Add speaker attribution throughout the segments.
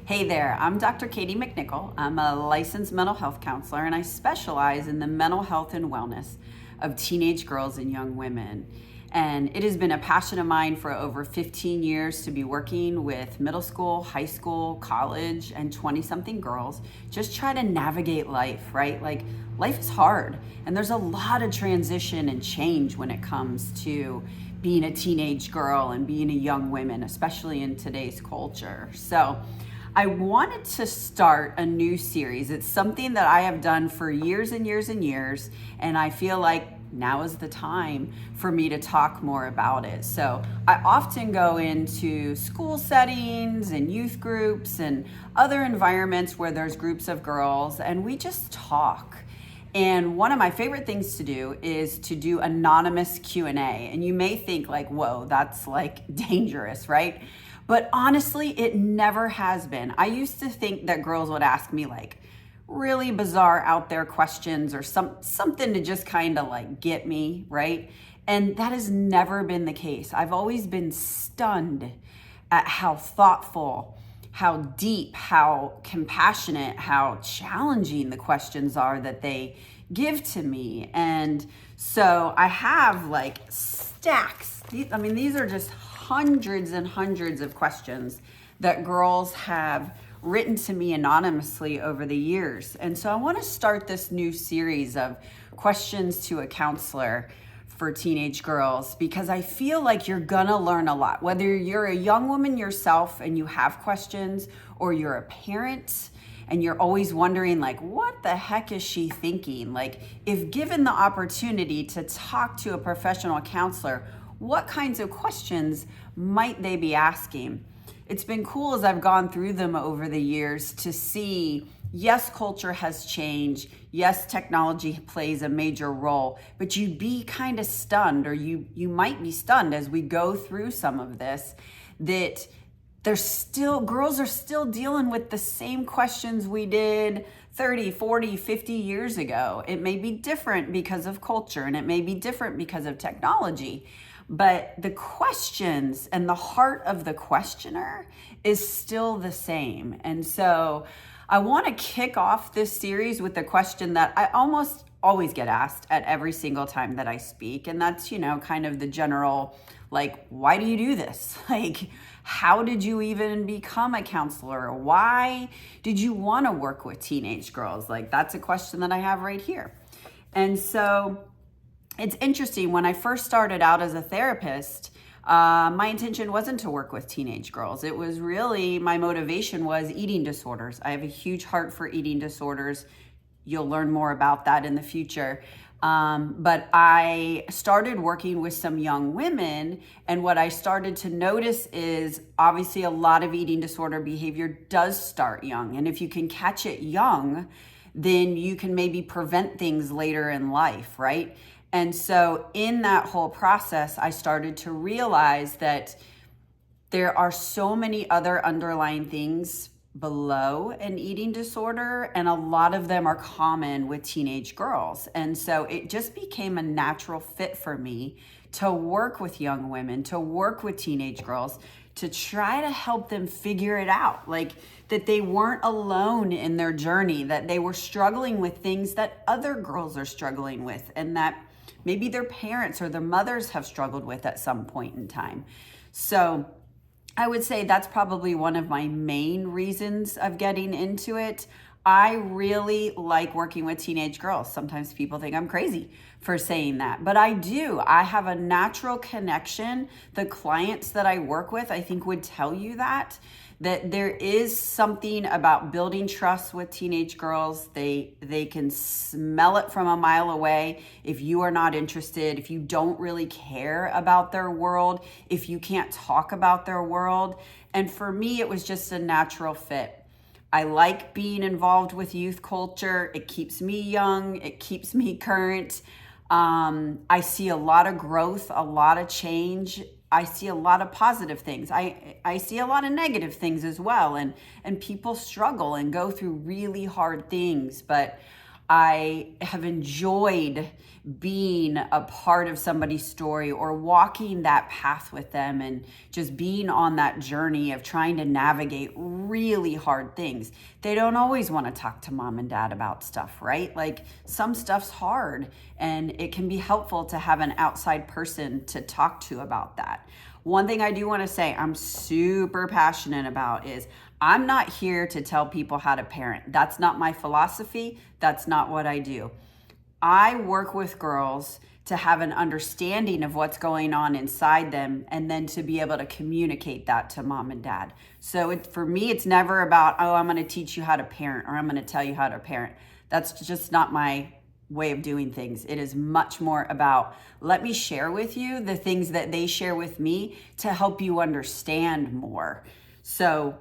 Speaker 1: Hey there, I'm Dr. Katie McNichol. I'm a licensed mental health counselor and I specialize in the mental health and wellness of teenage girls and young women. And it has been a passion of mine for over 15 years to be working with middle school, high school, college, and 20-something girls. Just try to navigate life, right? Like, life is hard and there's a lot of transition and change when it comes to being a teenage girl and being a young woman, especially in today's culture. So I wanted to start a new series. It's something that I have done for years and years and years, and I feel like now is the time for me to talk more about it. So I often go into school settings and youth groups and other environments where there's groups of girls, and we just talk. And one of my favorite things to do is to do anonymous Q&A. And you may think like, whoa, that's like dangerous, right? But honestly, it never has been. I used to think that girls would ask me like really bizarre out there questions or something to just kind of like get me, right? And that has never been the case. I've always been stunned at how thoughtful, how deep, how compassionate, how challenging the questions are that they give to me. And so I have like stacks. These are just hundreds and hundreds of questions that girls have written to me anonymously over the years. And so I want to start this new series of questions to a counselor for teenage girls, because I feel like you're gonna learn a lot. Whether you're a young woman yourself and you have questions, or you're a parent and you're always wondering like, what the heck is she thinking? Like, if given the opportunity to talk to a professional counselor, what kinds of questions might they be asking? It's been cool as I've gone through them over the years to see, yes, culture has changed. Yes, technology plays a major role, but you'd be kind of stunned, or you might be stunned as we go through some of this, that girls are still dealing with the same questions we did 30, 40, 50 years ago. It may be different because of culture, and it may be different because of technology. But the questions and the heart of the questioner is still the same. And so I want to kick off this series with a question that I almost always get asked at every single time that I speak. And that's, kind of the general, like, why do you do this? Like, how did you even become a counselor? Why did you want to work with teenage girls? Like, that's a question that I have right here. And so it's interesting, when I first started out as a therapist, my intention wasn't to work with teenage girls. It was really, my motivation was eating disorders. I have a huge heart for eating disorders. You'll learn more about that in the future. But I started working with some young women, and what I started to notice is obviously a lot of eating disorder behavior does start young. And if you can catch it young, then you can maybe prevent things later in life, right? And so in that whole process, I started to realize that there are so many other underlying things below an eating disorder, and a lot of them are common with teenage girls. And so it just became a natural fit for me to work with young women, to work with teenage girls, to try to help them figure it out, like that they weren't alone in their journey, that they were struggling with things that other girls are struggling with, and that maybe their parents or their mothers have struggled with at some point in time. So I would say that's probably one of my main reasons of getting into it. I really like working with teenage girls. Sometimes people think I'm crazy for saying that, but I do. I have a natural connection. The clients that I work with, I think, would tell you that there is something about building trust with teenage girls. They can smell it from a mile away. If you are not interested, if you don't really care about their world, if you can't talk about their world. And for me, it was just a natural fit. I like being involved with youth culture. It keeps me young. It keeps me current. I see a lot of growth, a lot of change. I see a lot of positive things. I see a lot of negative things as well. And people struggle and go through really hard things. But I have enjoyed being a part of somebody's story or walking that path with them and just being on that journey of trying to navigate really hard things. They don't always want to talk to mom and dad about stuff, right? Like some stuff's hard, and it can be helpful to have an outside person to talk to about that. One thing I do want to say I'm super passionate about is I'm not here to tell people how to parent. That's not my philosophy. That's not what I do. I work with girls to have an understanding of what's going on inside them and then to be able to communicate that to mom and dad. So for me, it's never about, oh, I'm going to teach you how to parent or I'm going to tell you how to parent. That's just not my way of doing things. It is much more about, let me share with you the things that they share with me to help you understand more. So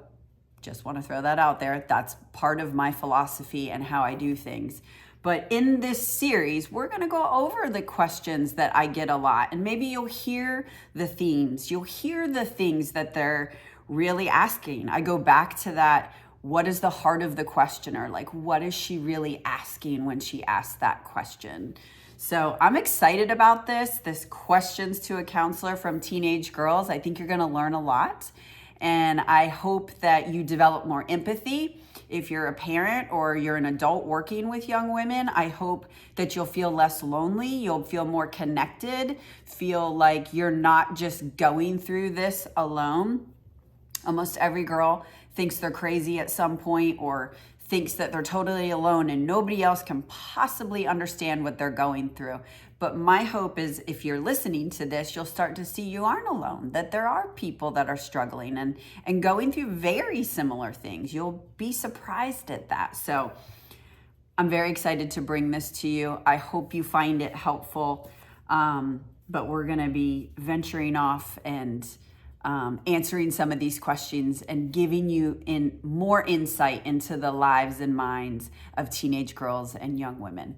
Speaker 1: just want to throw that out there. That's part of my philosophy and how I do things. But in this series, we're going to go over the questions that I get a lot. And maybe you'll hear the themes. You'll hear the things that they're really asking. I go back to that. What is the heart of the questioner? Like, what is she really asking when she asks that question? So I'm excited about this questions to a counselor from teenage girls. I think you're going to learn a lot. And I hope that you develop more empathy. If you're a parent or you're an adult working with young women, I hope that you'll feel less lonely. You'll feel more connected, feel like you're not just going through this alone. Almost every girl thinks they're crazy at some point or thinks that they're totally alone and nobody else can possibly understand what they're going through. But my hope is if you're listening to this, you'll start to see you aren't alone, that there are people that are struggling and going through very similar things. You'll be surprised at that. So I'm very excited to bring this to you. I hope you find it helpful. But we're going to be venturing off and answering some of these questions and giving you more insight into the lives and minds of teenage girls and young women.